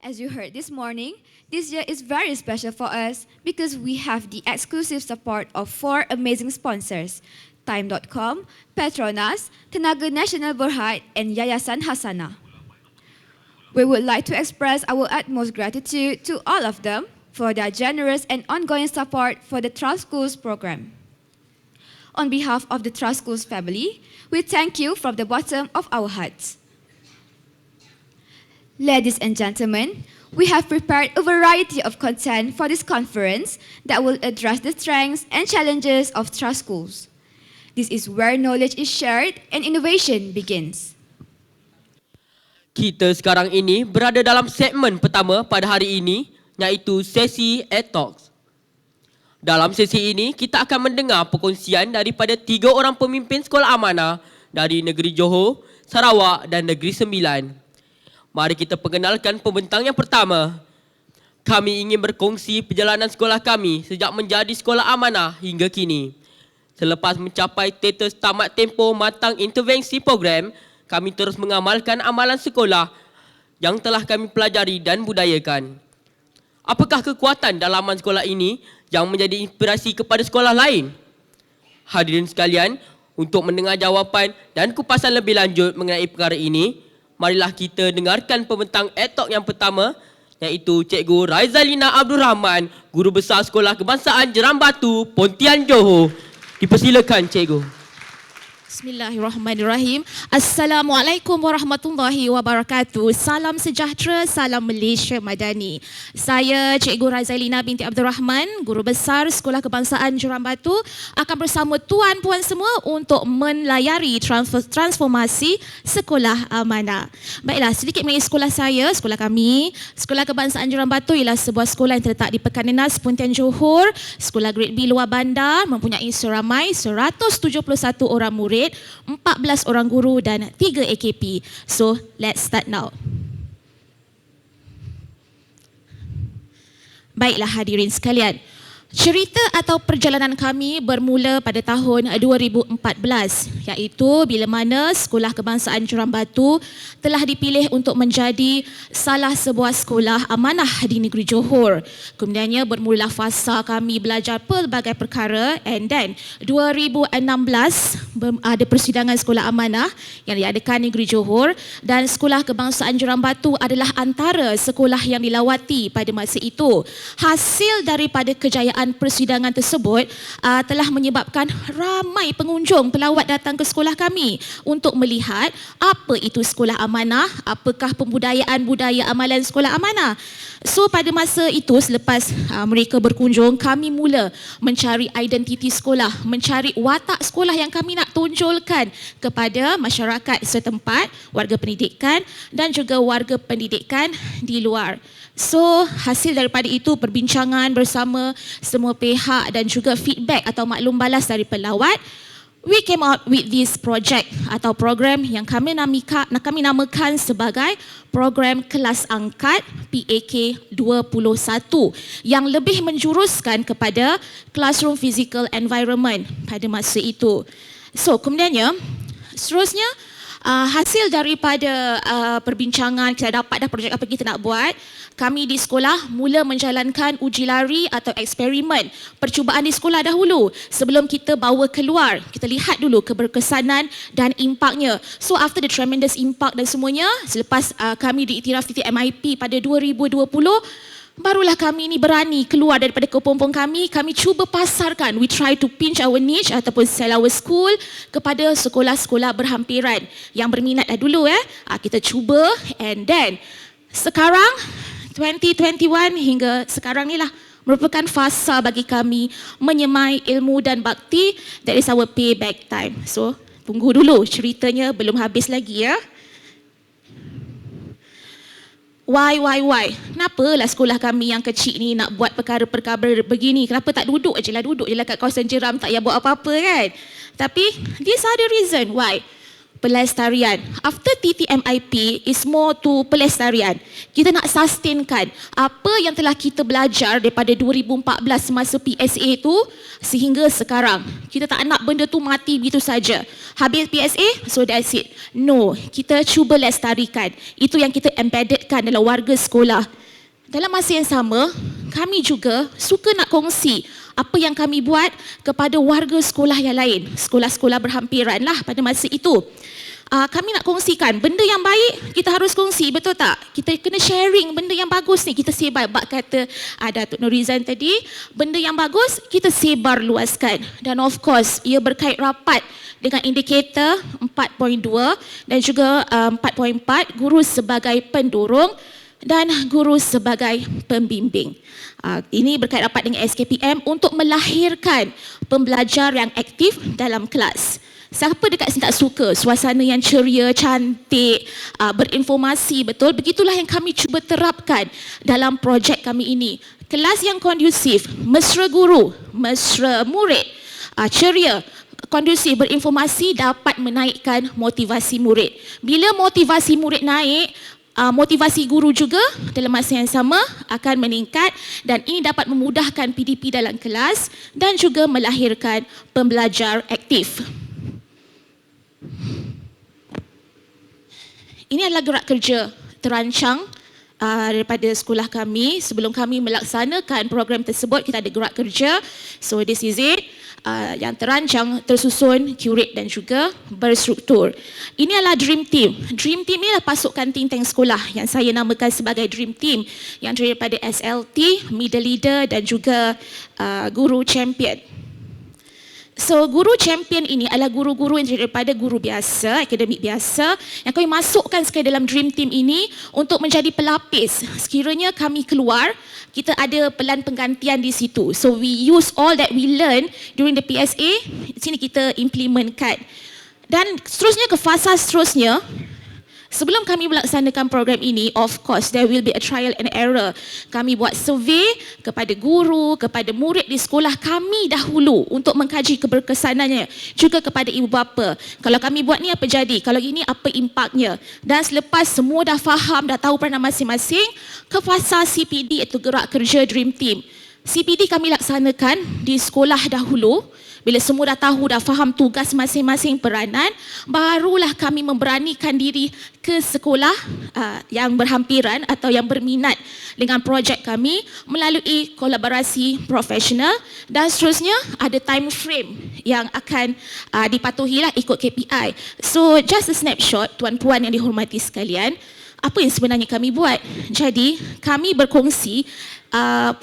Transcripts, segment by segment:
As you heard this morning, this year is very special for us because we have the exclusive support of four amazing sponsors, Time.com, Petronas, Tenaga Nasional Berhad, and Yayasan Hasana. We would like to express our utmost gratitude to all of them for their generous and ongoing support for the Trust Schools program. On behalf of the Trust Schools family, we thank you from the bottom of our hearts. Ladies and gentlemen, we have prepared a variety of content for this conference that will address the strengths and challenges of Trust Schools. This is where knowledge is shared and innovation begins. Kita sekarang ini berada dalam segmen pertama pada hari ini, iaitu sesi EdTalks. Dalam sesi ini, kita akan mendengar perkongsian daripada 3 orang pemimpin sekolah amanah dari negeri Johor, Sarawak dan negeri Sembilan. Mari kita perkenalkan pembentang yang pertama. Kami ingin berkongsi perjalanan sekolah kami sejak menjadi sekolah amanah hingga kini. Selepas mencapai status tamat tempoh matang intervensi program, kami terus mengamalkan amalan sekolah yang telah kami pelajari dan budayakan. Apakah kekuatan dalaman sekolah ini yang menjadi inspirasi kepada sekolah lain? Hadirin sekalian, untuk mendengar jawapan dan kupasan lebih lanjut mengenai perkara ini, marilah kita dengarkan pembentang EdTalk yang pertama, iaitu Cikgu Raizalina Abdul Rahman, Guru Besar Sekolah Kebangsaan Jeram Batu, Pontian Johor. Dipersilakan, Cikgu. Bismillahirrahmanirrahim. Assalamualaikum warahmatullahi wabarakatuh. Salam sejahtera, salam Malaysia Madani. Saya Cikgu Raizalina binti Abdul Rahman, Guru Besar Sekolah Kebangsaan Jeram Batu, akan bersama tuan-puan semua untuk melayari transformasi sekolah amanah. Baiklah, sedikit mengenai sekolah saya, sekolah kami. Sekolah Kebangsaan Jeram Batu ialah sebuah sekolah yang terletak di Pekan Nenas, Pontian Johor. Sekolah Grade B Luar Bandar, mempunyai seramai 171 orang murid, 14 orang guru dan 3 AKP. So, let's start now. Baiklah hadirin sekalian. Cerita atau perjalanan kami bermula pada tahun 2014, iaitu bila mana Sekolah Kebangsaan Jeram Batu telah dipilih untuk menjadi salah sebuah sekolah amanah di negeri Johor. Kemudiannya bermula fasa kami belajar pelbagai perkara, and then 2016 ada persidangan sekolah amanah yang diadakan di negeri Johor, dan Sekolah Kebangsaan Jeram Batu adalah antara sekolah yang dilawati pada masa itu. Hasil daripada kejayaan persidangan tersebut telah menyebabkan ramai pengunjung pelawat datang ke sekolah kami untuk melihat apa itu sekolah amanah, apakah pembudayaan budaya amalan sekolah amanah. So pada masa itu, selepas mereka berkunjung, kami mula mencari identiti sekolah, mencari watak sekolah yang kami nak tonjolkan kepada masyarakat setempat, warga pendidikan dan juga warga pendidikan di luar. So, hasil daripada itu perbincangan bersama semua pihak dan juga feedback atau maklum balas dari pelawat, we came out with this project atau program yang kami namakan sebagai program kelas angkat PAK 21 yang lebih menjuruskan kepada classroom physical environment pada masa itu. So, kemudiannya, seterusnya, hasil daripada perbincangan kita dapat dah projek apa kita nak buat, kami di sekolah mula menjalankan uji lari atau eksperimen percubaan di sekolah dahulu sebelum kita bawa keluar. Kita lihat dulu keberkesanan dan impaknya. So after the tremendous impact dan semuanya, selepas kami diiktiraf titik MIP pada 2020, barulah kami ni berani keluar daripada kepompong kami cuba pasarkan, we try to pinch our niche ataupun sell our school kepada sekolah-sekolah berhampiran yang berminat dah dulu. Kita cuba, and then sekarang 2021 hingga sekarang ni lah merupakan fasa bagi kami menyemai ilmu dan bakti. That is our payback time. So tunggu dulu, ceritanya belum habis lagi ya. Why? Kenapalah sekolah kami yang kecil ni nak buat perkara-perkara begini? Kenapa tak duduk je lah kat kawasan Jeram, tak payah buat apa-apa kan? Tapi these are the reason why. pelestarian. After TTMIP is more to pelestarian. Kita nak sustainkan apa yang telah kita belajar daripada 2014 masa PSA tu sehingga sekarang. Kita tak nak benda tu mati begitu saja. Habis PSA, so that's it. No, kita cuba lestarikan. Itu yang kita embeddedkan dalam warga sekolah. Dalam masa yang sama, kami juga suka nak kongsi apa yang kami buat kepada warga sekolah yang lain. Sekolah-sekolah berhampiran lah pada masa itu. Kami nak kongsikan benda yang baik, kita harus kongsi, betul tak? Kita kena sharing benda yang bagus ni, kita sebar. Bak kata Datuk Norizan tadi, benda yang bagus kita sebar luaskan. Dan of course, ia berkait rapat dengan indikator 4.2 dan juga 4.4, guru sebagai pendorong dan guru sebagai pembimbing. Ini berkait rapat dengan SKPM untuk melahirkan pembelajar yang aktif dalam kelas. Siapa dekat sini tak suka suasana yang ceria, cantik, berinformasi, betul? Begitulah yang kami cuba terapkan dalam projek kami ini. Kelas yang kondusif, mesra guru, mesra murid, ceria, kondusif, berinformasi dapat menaikkan motivasi murid. Bila motivasi murid naik, motivasi guru juga dalam masa yang sama akan meningkat dan ini dapat memudahkan PDP dalam kelas dan juga melahirkan pembelajar aktif. Ini adalah gerak kerja terancang daripada sekolah kami. Sebelum kami melaksanakan program tersebut, kita ada gerak kerja. So this is it. Yang terancang, tersusun, curate dan juga berstruktur. Ini adalah Dream Team. Dream Team ini adalah pasukan think tank sekolah yang saya namakan sebagai Dream Team, yang terdiri daripada SLT, Middle Leader dan juga Guru Champion. So guru champion ini adalah guru-guru yang terdiri daripada guru biasa, akademik biasa yang kami masukkan sekali dalam Dream Team ini untuk menjadi pelapis. Sekiranya kami keluar, kita ada pelan penggantian di situ. So we use all that we learn during the PSA, sini kita implementkan. Dan seterusnya ke fasa seterusnya, sebelum kami melaksanakan program ini, of course there will be a trial and error. Kami buat survey kepada guru, kepada murid di sekolah kami dahulu untuk mengkaji keberkesanannya, juga kepada ibu bapa. Kalau kami buat ni apa jadi? Kalau ini apa impaknya? Dan selepas semua dah faham, dah tahu peranan masing-masing, ke fasa CPD iaitu gerak kerja Dream Team. CPD kami laksanakan di sekolah dahulu. Bila semua dah tahu, dah faham tugas masing-masing peranan, barulah kami memberanikan diri ke sekolah yang berhampiran atau yang berminat dengan projek kami melalui kolaborasi profesional dan seterusnya ada time frame yang akan dipatuhilah ikut KPI. So just a snapshot, tuan-puan yang dihormati sekalian, apa yang sebenarnya kami buat. Jadi kami berkongsi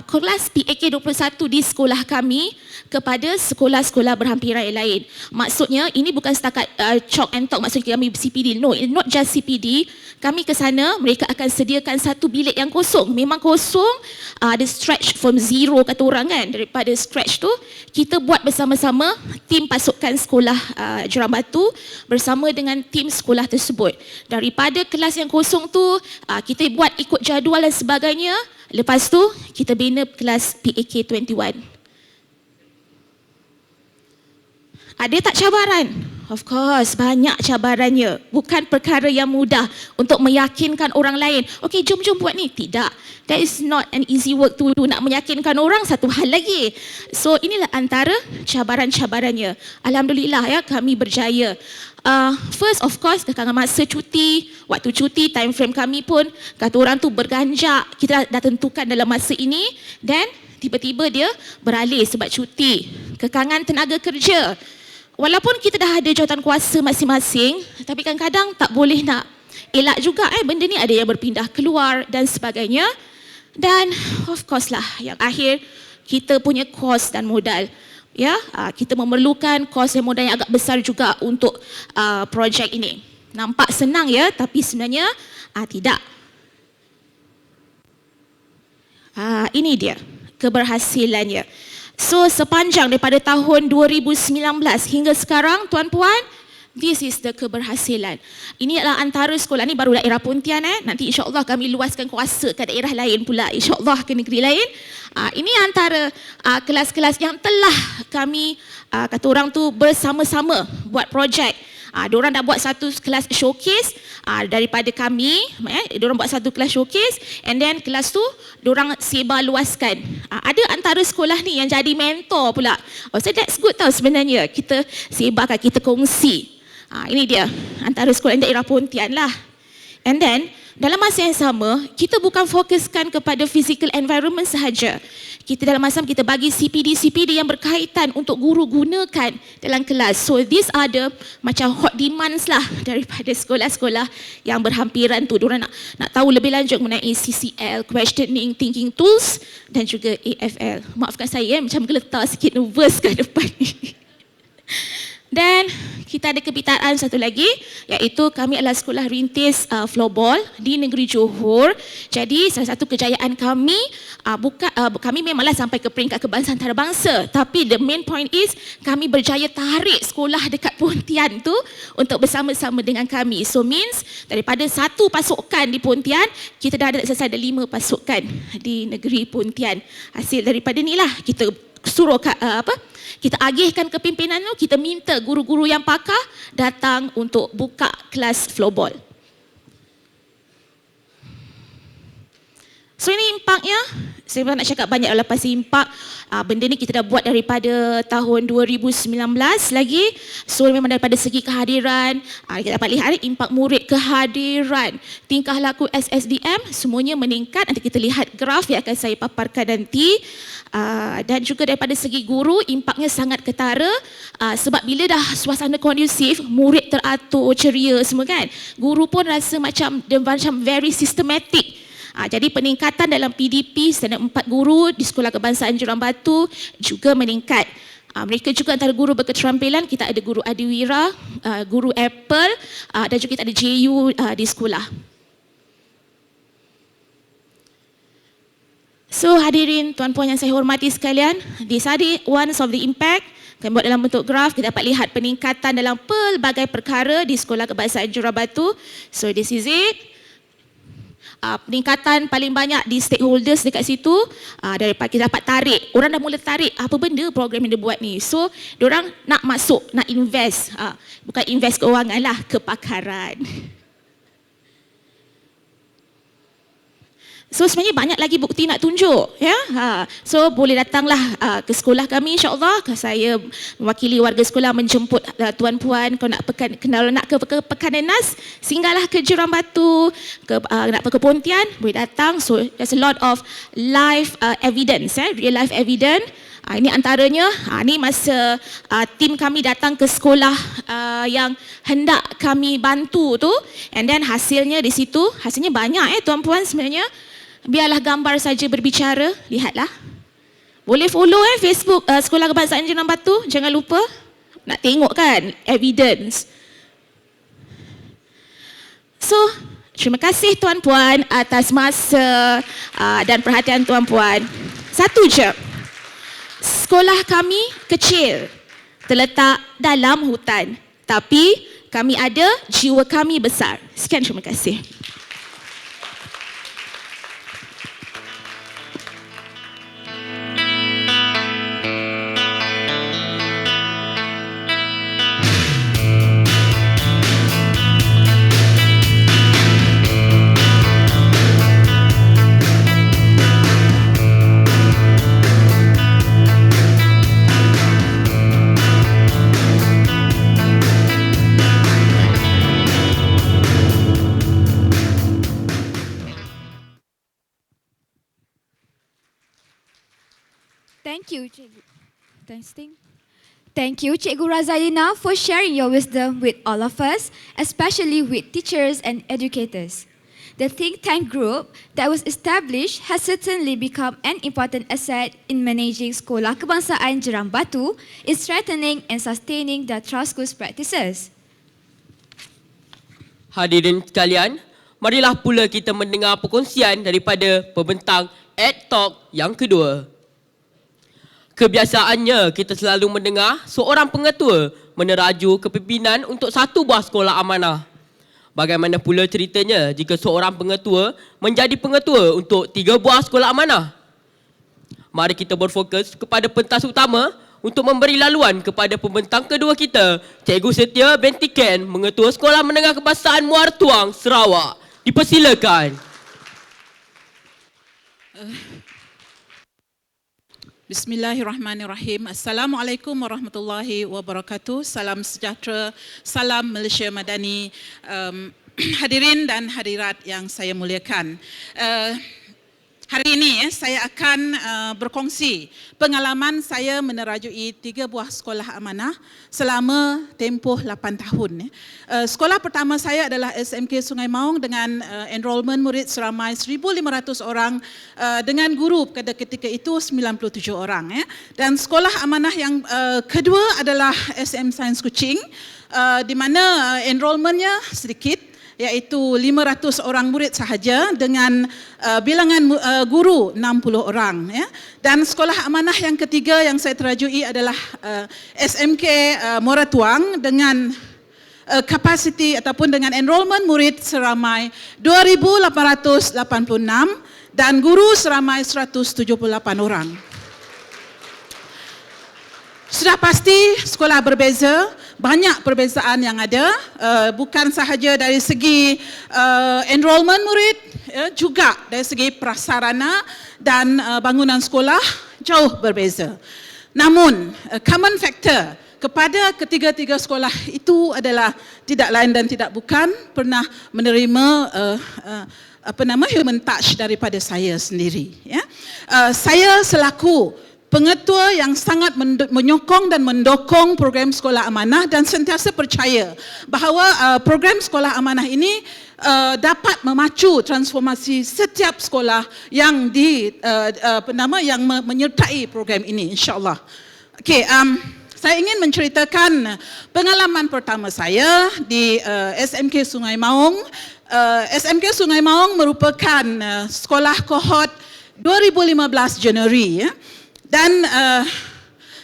kelas PAK 21 di sekolah kami kepada sekolah-sekolah berhampiran yang lain. Maksudnya ini bukan setakat chalk and talk, maksudnya kami CPD. No, not just CPD. Kami ke sana, mereka akan sediakan satu bilik yang kosong. Memang kosong, ada stretch from zero kata orang kan. Daripada scratch tu, kita buat bersama-sama tim pasukan sekolah Jeram Batu bersama dengan tim sekolah tersebut. Daripada kelas yang kosong tu, kita buat ikut jadual dan sebagainya. Lepas tu, kita bina kelas PAK 21. Ada tak cabaran? Of course, banyak cabarannya. Bukan perkara yang mudah untuk meyakinkan orang lain. Okey, jom buat ni. Tidak. That is not an easy work to do. Nak meyakinkan orang satu hal lagi. So, inilah antara cabaran-cabarannya. Alhamdulillah ya, kami berjaya. First of course, dalam masa cuti, waktu cuti, time frame kami pun, kata orang tu berganjak. Kita dah tentukan dalam masa ini. Dan tiba-tiba dia beralih sebab cuti. Kekangan tenaga kerja. Walaupun kita dah ada jawatan kuasa masing-masing, tapi kadang-kadang tak boleh nak elak juga benda ni ada yang berpindah keluar dan sebagainya. Dan of course lah, yang akhir kita punya kos dan modal. Ya, kita memerlukan kos dan modal yang agak besar juga untuk projek ini. Nampak senang ya, tapi sebenarnya tidak. Ini dia keberhasilannya. So sepanjang daripada tahun 2019 hingga sekarang, tuan-puan, this is the keberhasilan. Ini adalah antara sekolah ni baru daerah Pontian. Nanti insya-Allah kami luaskan kuasa ke daerah lain pula, insya-Allah ke negeri lain. Ini antara kelas-kelas yang telah kami kata orang tu bersama-sama buat projek Diorang dah buat satu kelas showcase daripada kami. Diorang buat satu kelas showcase and then kelas tu diorang sebar luaskan. Ada antara sekolah ni yang jadi mentor pula. So that's good tau sebenarnya. Kita sebarkan, kita kongsi. Ini dia antara sekolah daerah Pontian lah. And then dalam masa yang sama, kita bukan fokuskan kepada physical environment sahaja. Kita dalam masa kita bagi CPD yang berkaitan untuk guru gunakan dalam kelas. So these are the macam hot demands lah daripada sekolah-sekolah yang berhampiran tu. Diorang nak tahu lebih lanjut mengenai CCL, questioning, thinking tools dan juga AFL. Maafkan saya macam geletar sikit, nervous kat depan ni. Dan kita ada kepitaan satu lagi, iaitu kami adalah sekolah rintis floorball di negeri Johor. Jadi salah satu kejayaan kami, kami memanglah sampai ke peringkat kebangsaan antarabangsa, tapi the main point is kami berjaya tarik sekolah dekat Pontian tu untuk bersama-sama dengan kami. So means daripada satu pasukan di Pontian, kita dah ada selesai ada 5 pasukan di negeri Pontian. Hasil daripada ni lah kita suruh kita agihkan kepimpinan tu, kita minta guru-guru yang pakar datang untuk buka kelas floorball. So ini impaknya, saya nak cakap banyak lepas impak. Benda ni kita dah buat daripada tahun 2019 lagi. So memang daripada segi kehadiran, kita dapat lihat impak murid, kehadiran, tingkah laku SSDM, semuanya meningkat. Nanti kita lihat graf yang akan saya paparkan nanti. Dan juga daripada segi guru, impaknya sangat ketara. Sebab bila dah suasana kondusif, murid teratur, ceria semua kan. Guru pun rasa macam very systematic. Jadi peningkatan dalam PDP standard 4 guru di Sekolah Kebangsaan Jurang Batu juga meningkat. Mereka juga antara guru berketerampilan, kita ada guru Adiwira, guru Apple dan juga kita ada JU di sekolah. So hadirin tuan-puan yang saya hormati sekalian, these are the ones of the impact. Kami buat dalam bentuk graf, kita dapat lihat peningkatan dalam pelbagai perkara di Sekolah Kebangsaan Jurang Batu. So this is it. Peningkatan paling banyak di stakeholders dekat situ, daripada kita dapat tarik, orang dah mula tarik apa benda program yang dia buat ni. So diorang nak masuk, nak invest, bukan invest keuangan lah, kepakaran. So sebenarnya banyak lagi bukti nak tunjuk, ya. So boleh datanglah ke sekolah kami, insya-Allah. Saya mewakili warga sekolah menjemput tuan-puan. Kalau nak ke Pekanan Nas, singgahlah ke Jurang Batu, nak ke Pontian, boleh datang. So there's a lot of live evidence, real life evidence. Ini antaranya, ini masa tim kami datang ke sekolah yang hendak kami bantu tu, and then hasilnya di situ, hasilnya banyak tuan-puan sebenarnya. Biarlah gambar saja berbicara, lihatlah. Boleh follow Facebook Sekolah Kebangsaan Jurang Batu, jangan lupa. Nak tengok kan evidence. So, terima kasih tuan-puan atas masa dan perhatian tuan-puan. Satu je. Sekolah kami kecil, terletak dalam hutan, tapi kami ada, jiwa kami besar. Sekian, terima kasih. Thank you, Cikgu Razalina, for sharing your wisdom with all of us, especially with teachers and educators. The think tank group that was established has certainly become an important asset in managing Sekolah Kebangsaan Jurang Batu, in strengthening and sustaining the Truscus practices. Hadirin sekalian, marilah pula kita mendengar perkongsian daripada pembentang EdTalk yang kedua. Kebiasaannya, kita selalu mendengar seorang pengetua meneraju kepimpinan untuk satu buah sekolah amanah. Bagaimana pula ceritanya jika seorang pengetua menjadi pengetua untuk 3 buah sekolah amanah? Mari kita berfokus kepada pentas utama untuk memberi laluan kepada pembentang kedua kita, Cikgu Setia binti Ken, Mengetua Sekolah Menengah Kebangsaan Muar Tuang, Sarawak. Dipersilakan. Bismillahirrahmanirrahim. Assalamualaikum warahmatullahi wabarakatuh. Salam sejahtera, salam Malaysia Madani. Hadirin dan hadirat yang saya muliakan. Hari ini saya akan berkongsi pengalaman saya menerajui 3 buah sekolah amanah selama tempoh 8 tahun. Sekolah pertama saya adalah SMK Sungai Maung dengan enrolment murid seramai 1,500 orang dengan guru pada ketika itu 97 orang. Dan sekolah amanah yang kedua adalah SM Sains Kuching di mana enrolmentnya sedikit, iaitu 500 orang murid sahaja dengan bilangan guru 60 orang. Dan sekolah amanah yang ketiga yang saya terajui adalah SMK Muara Tuang dengan kapasiti ataupun dengan enrolment murid seramai 2,886 dan guru seramai 178 orang. Sudah pasti sekolah berbeza, banyak perbezaan yang ada, bukan sahaja dari segi enrolment murid, juga dari segi prasarana dan bangunan sekolah jauh berbeza. Namun, common factor kepada ketiga-tiga sekolah itu adalah tidak lain dan tidak bukan pernah menerima human touch daripada saya sendiri. Saya selaku pengetua yang sangat menyokong dan mendukung program sekolah amanah dan sentiasa percaya bahawa program sekolah amanah ini dapat memacu transformasi setiap sekolah yang yang menyertai program ini, insya-Allah. Okey, saya ingin menceritakan pengalaman pertama saya di SMK Sungai Maung. SMK Sungai Maung merupakan sekolah kohort 2015 Januari. Dan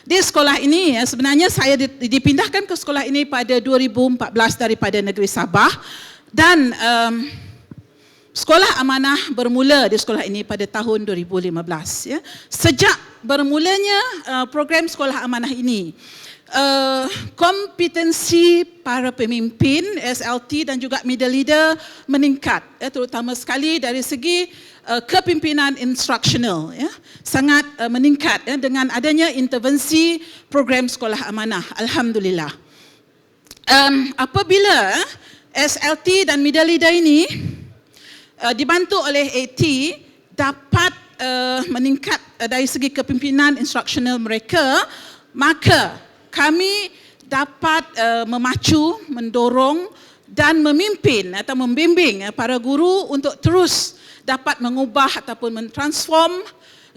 di sekolah ini sebenarnya saya dipindahkan ke sekolah ini pada 2014 daripada negeri Sabah dan sekolah amanah bermula di sekolah ini pada tahun 2015. Sejak bermulanya program sekolah amanah ini, kompetensi para pemimpin SLT dan juga middle leader meningkat, terutama sekali dari segi kepimpinan instructional, sangat meningkat dengan adanya intervensi program sekolah amanah. Alhamdulillah. Apabila SLT dan middle leader ini dibantu oleh AT dapat meningkat dari segi kepimpinan instructional mereka, maka kami dapat memacu, mendorong dan memimpin atau membimbing para guru untuk terus dapat mengubah ataupun mentransform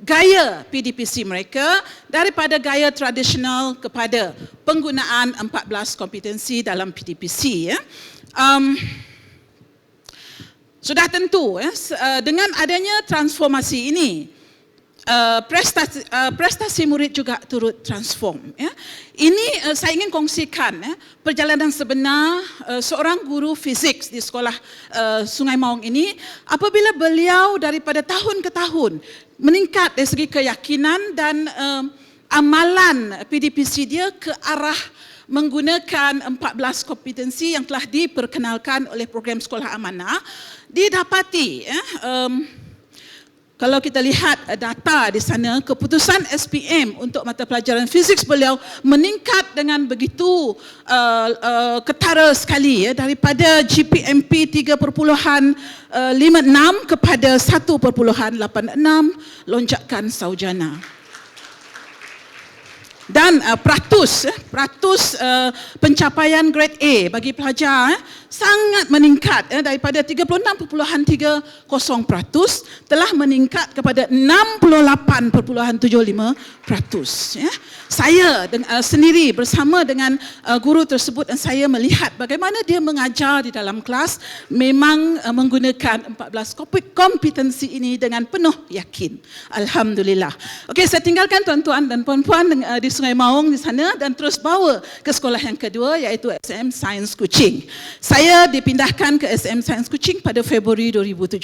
gaya PDPC mereka daripada gaya tradisional kepada penggunaan 14 kompetensi dalam PDPC. Sudah tentu dengan adanya transformasi ini, prestasi murid juga turut transform. Ini saya ingin kongsikan perjalanan sebenar seorang guru fizik di sekolah Sungai Maung ini, apabila beliau daripada tahun ke tahun meningkat dari segi keyakinan dan amalan PDPC dia ke arah menggunakan 14 kompetensi yang telah diperkenalkan oleh program sekolah amanah. Didapati kalau kita lihat data di sana, keputusan SPM untuk mata pelajaran fizik beliau meningkat dengan begitu ketara sekali, daripada GPMP 3.56 kepada 1.86, lonjakan sarjana. Dan peratus pencapaian grade A bagi pelajar sangat meningkat, daripada 36.30% telah meningkat kepada 68.75%. Saya sendiri bersama dengan guru tersebut, dan saya melihat bagaimana dia mengajar di dalam kelas memang menggunakan 14 kompetensi ini dengan penuh yakin. Alhamdulillah. Okey, saya tinggalkan tuan-tuan dan puan-puan di Sungai Maung di sana dan terus bawa ke sekolah yang kedua, iaitu SM Sains Kuching. Saya dipindahkan ke SM Sains Kuching pada Februari 2017.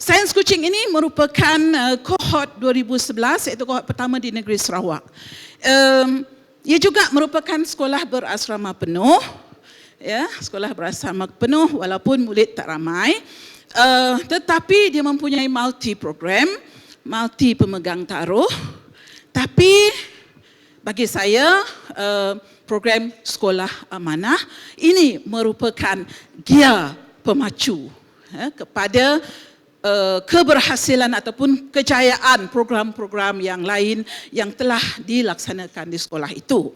Sains Kuching ini merupakan kohort kohort 2011 iaitu kohort pertama di negeri Sarawak. Ia juga merupakan sekolah berasrama penuh, ya, sekolah berasrama penuh walaupun murid tak ramai, tetapi dia mempunyai multi program, multi pemegang taruh. Tapi bagi saya program sekolah amanah ini merupakan gia pemacu kepada keberhasilan ataupun kejayaan program-program yang lain yang telah dilaksanakan di sekolah itu.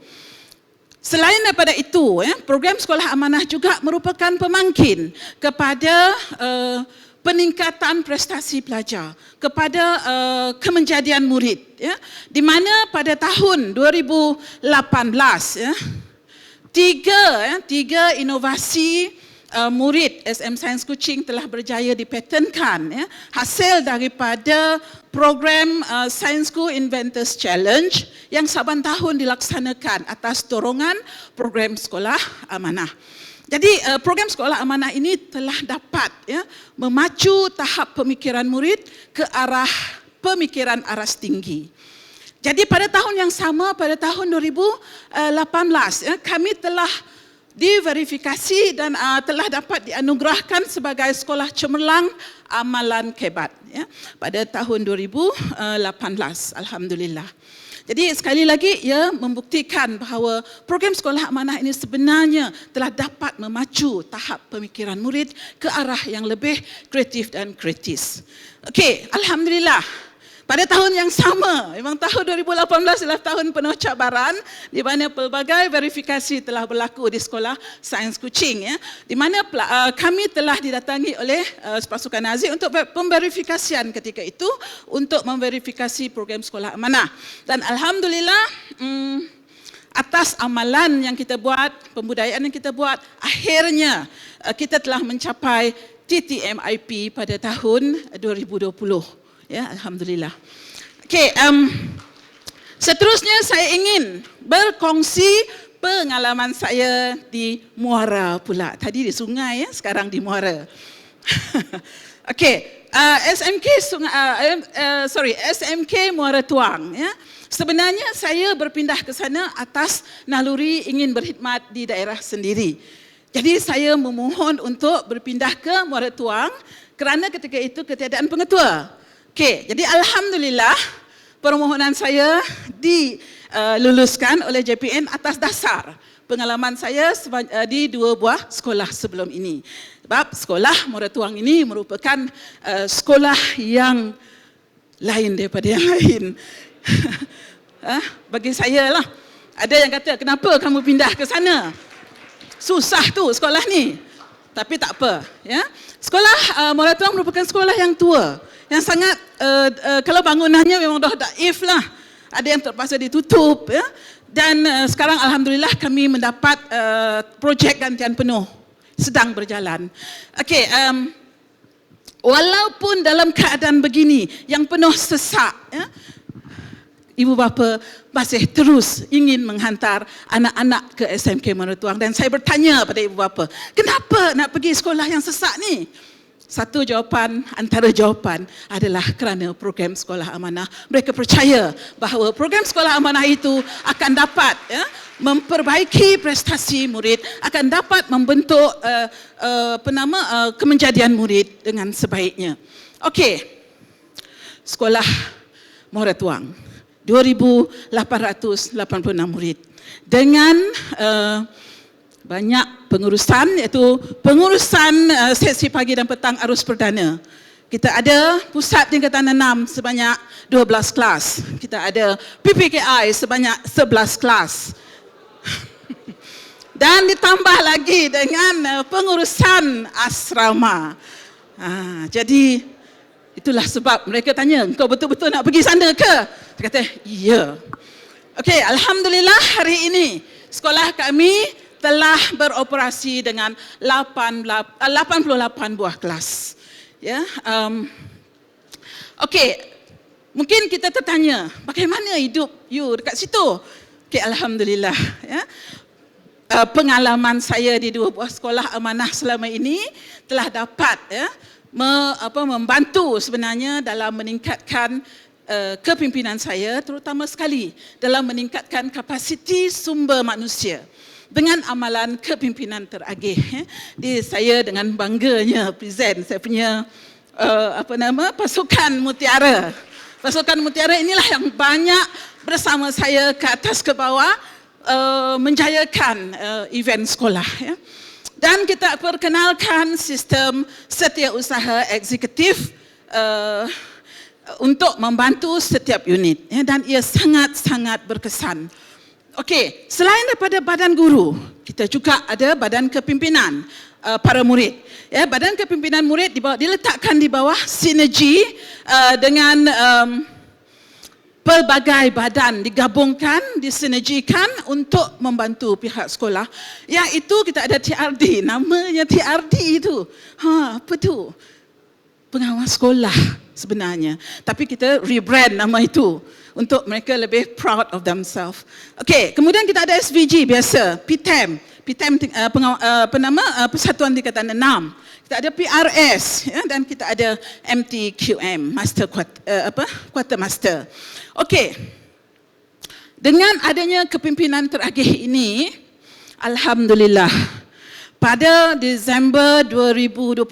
Selain daripada itu, program sekolah amanah juga merupakan pemangkin kepada peningkatan prestasi pelajar, kepada kemenjadian murid, ya, di mana pada tahun 2018 tiga inovasi murid SM Sains Kuching telah berjaya dipatenkan, ya, hasil daripada program Sainsku Inventors Challenge yang saban tahun dilaksanakan atas dorongan program sekolah amanah. Jadi program sekolah amanah ini telah dapat, ya, memacu tahap pemikiran murid ke arah pemikiran aras tinggi. Jadi pada tahun yang sama, pada tahun 2018, ya, kami telah diverifikasi dan telah dapat dianugerahkan sebagai sekolah cemerlang amalan kebat, ya, pada tahun 2018. Alhamdulillah. Jadi sekali lagi ia membuktikan bahawa program sekolah amanah ini sebenarnya telah dapat memacu tahap pemikiran murid ke arah yang lebih kreatif dan kritis. Okey, alhamdulillah. Pada tahun yang sama, memang tahun 2018 adalah tahun penuh cabaran di mana pelbagai verifikasi telah berlaku di Sekolah Sains Kuching, ya, di mana kami telah didatangi oleh pasukan Nazi untuk pemverifikasian ketika itu untuk memverifikasi program sekolah amanah. Dan alhamdulillah atas amalan yang kita buat, pembudayaan yang kita buat, akhirnya kita telah mencapai TTMIP pada tahun 2020. Ya, alhamdulillah. Okey, seterusnya saya ingin berkongsi pengalaman saya di Muara pula. Tadi di sungai, ya, sekarang di Muara. Okey, SMK Muara Tuang, ya. Sebenarnya saya berpindah ke sana atas naluri ingin berkhidmat di daerah sendiri. Jadi saya memohon untuk berpindah ke Muara Tuang kerana ketika itu ketiadaan pengetua. Okey, jadi alhamdulillah permohonan saya diluluskan oleh JPN atas dasar pengalaman saya di dua buah sekolah sebelum ini. Sebab sekolah Muara Tuang ini merupakan sekolah yang lain daripada yang lain. Bagi saya lah, ada yang kata, kenapa kamu pindah ke sana? Susah tu sekolah ni. Tapi tak apa, ya. Sekolah Muara Tuang merupakan sekolah yang tua, yang sangat kalau bangunannya memang dah daif lah, ada yang terpaksa ditutup, ya. Dan sekarang alhamdulillah kami mendapat projek gantian penuh sedang berjalan. Okey, walaupun dalam keadaan begini yang penuh sesak, ya, ibu bapa masih terus ingin menghantar anak-anak ke SMK Muara Tuang. Dan saya bertanya pada ibu bapa, kenapa nak pergi sekolah yang sesak ni? Satu jawapan, antara jawapan adalah kerana program sekolah amanah. Mereka percaya bahawa program sekolah amanah itu akan dapat, ya, memperbaiki prestasi murid, akan dapat membentuk kemenjadian murid dengan sebaiknya. Okey, sekolah Muara Tuang, 2,886 murid dengan banyak pengurusan, iaitu pengurusan sesi pagi dan petang arus perdana. Kita ada pusat tingkatan 6 sebanyak 12 kelas. Kita ada PPKI sebanyak 11 kelas. Dan ditambah lagi dengan pengurusan asrama. Jadi itulah sebab mereka tanya, kau betul-betul nak pergi sana ke? Dia kata, ya. Okey, alhamdulillah hari ini sekolah kami telah beroperasi dengan 88 buah kelas. Ya, okey, mungkin kita tertanya, bagaimana hidup you dekat situ? Okey, alhamdulillah, ya. Pengalaman saya di dua buah sekolah amanah selama ini telah dapat, ya, membantu sebenarnya dalam meningkatkan kepimpinan saya terutama sekali dalam meningkatkan kapasiti sumber manusia dengan amalan kepimpinan teragih. Saya dengan bangganya present saya punya pasukan mutiara. Pasukan mutiara inilah yang banyak bersama saya ke atas ke bawah menjayakan event sekolah. Dan kita perkenalkan sistem setiausaha eksekutif untuk membantu setiap unit, dan ia sangat-sangat berkesan. Okey, selain daripada badan guru, kita juga ada badan kepimpinan para murid. Badan kepimpinan murid diletakkan di bawah sinergi dengan pelbagai badan digabungkan, disinergikan untuk membantu pihak sekolah. Iaitu kita ada TRD, namanya TRD itu. Apa tu? Pengawas sekolah sebenarnya. Tapi kita rebrand nama itu untuk mereka lebih proud of themselves. Okey, kemudian kita ada SVG biasa, PTEM. PTEM Persatuan Tingkatan 6. Kita ada PRS dan kita ada MTQM, Master Quartermaster. Okey. Dengan adanya kepimpinan teragih ini, alhamdulillah, pada Disember 2021,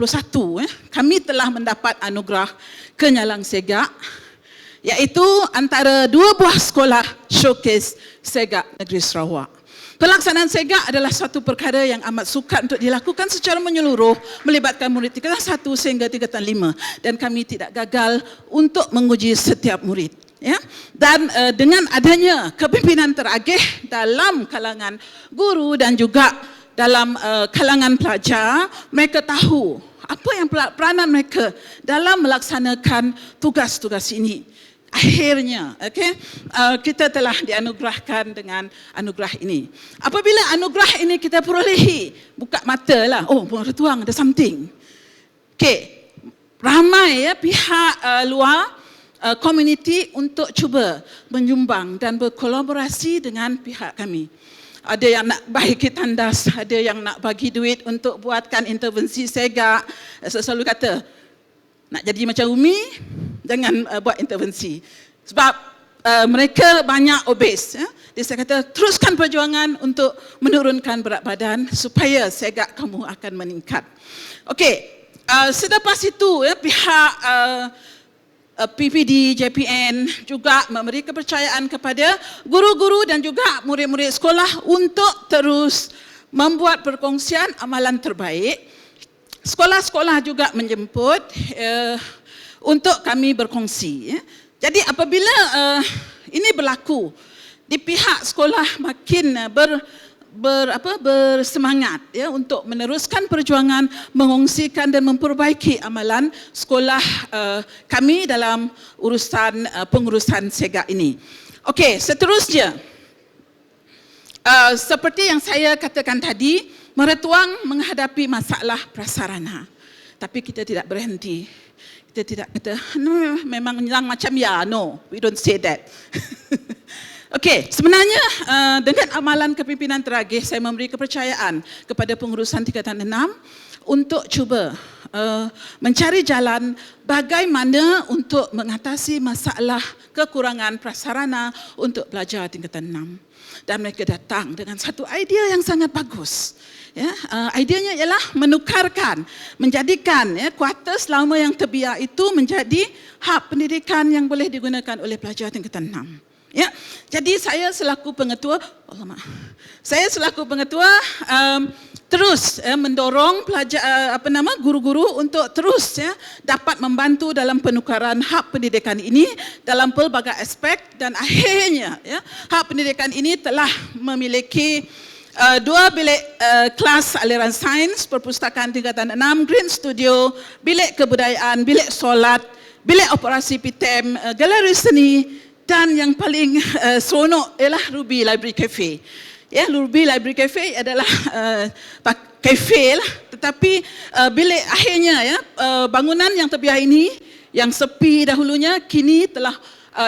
kami telah mendapat anugerah Kenyalang Segak, iaitu antara 2 buah sekolah showcase Segak Negeri Sarawak. Pelaksanaan Segak adalah satu perkara yang amat sukar untuk dilakukan secara menyeluruh, melibatkan murid tingkatan 1 sehingga tingkatan 5, dan kami tidak gagal untuk menguji setiap murid. Dan dengan adanya kepimpinan teragih dalam kalangan guru dan juga dalam kalangan pelajar, mereka tahu apa yang peranan mereka dalam melaksanakan tugas-tugas ini. Akhirnya, kita telah dianugerahkan dengan anugerah ini. Apabila anugerah ini kita perolehi, buka mata lah, oh, Puan Retuang ada something. Ramai pihak luar komuniti untuk cuba menyumbang dan berkolaborasi dengan pihak kami. Ada yang nak bagi tandas, ada yang nak bagi duit untuk buatkan intervensi Segak. Saya selalu kata, nak jadi macam Umi, jangan buat intervensi. Sebab mereka banyak obes. Dia saya kata, teruskan perjuangan untuk menurunkan berat badan supaya Segak kamu akan meningkat. Okey, selepas itu pihak PPD, JPN juga memberi kepercayaan kepada guru-guru dan juga murid-murid sekolah untuk terus membuat perkongsian amalan terbaik. Sekolah-sekolah juga menjemput untuk kami berkongsi. Jadi apabila ini berlaku, di pihak sekolah makin bersemangat untuk meneruskan perjuangan mengongsikan dan memperbaiki amalan sekolah kami dalam urusan pengurusan Segak ini. Okey, seterusnya seperti yang saya katakan tadi, Meretuang menghadapi masalah prasarana. Tapi kita tidak berhenti. Kita tidak kata, no, memang yang macam ya, no, we don't say that. Okey, sebenarnya dengan amalan kepimpinan teragih, saya memberi kepercayaan kepada pengurusan tingkatan 6 untuk cuba mencari jalan bagaimana untuk mengatasi masalah kekurangan prasarana untuk pelajar tingkatan 6. Dan mereka datang dengan satu idea yang sangat bagus. Ideanya ialah menukarkan, menjadikan kuartus lama yang terbiar itu menjadi hak pendidikan yang boleh digunakan oleh pelajar tingkatan 6. Jadi saya selaku pengetua, terus mendorong pelajar guru-guru untuk terus dapat membantu dalam penukaran hak pendidikan ini dalam pelbagai aspek, dan akhirnya hak pendidikan ini telah memiliki 2 bilik kelas aliran sains, perpustakaan tingkatan 6, Green Studio, bilik kebudayaan, bilik solat, bilik operasi PTEM, galeri seni, dan yang paling seronok ialah Ruby Library Cafe. Ruby Library Cafe adalah kafe lah, tetapi bilik akhirnya bangunan yang terbiar ini yang sepi dahulunya kini telah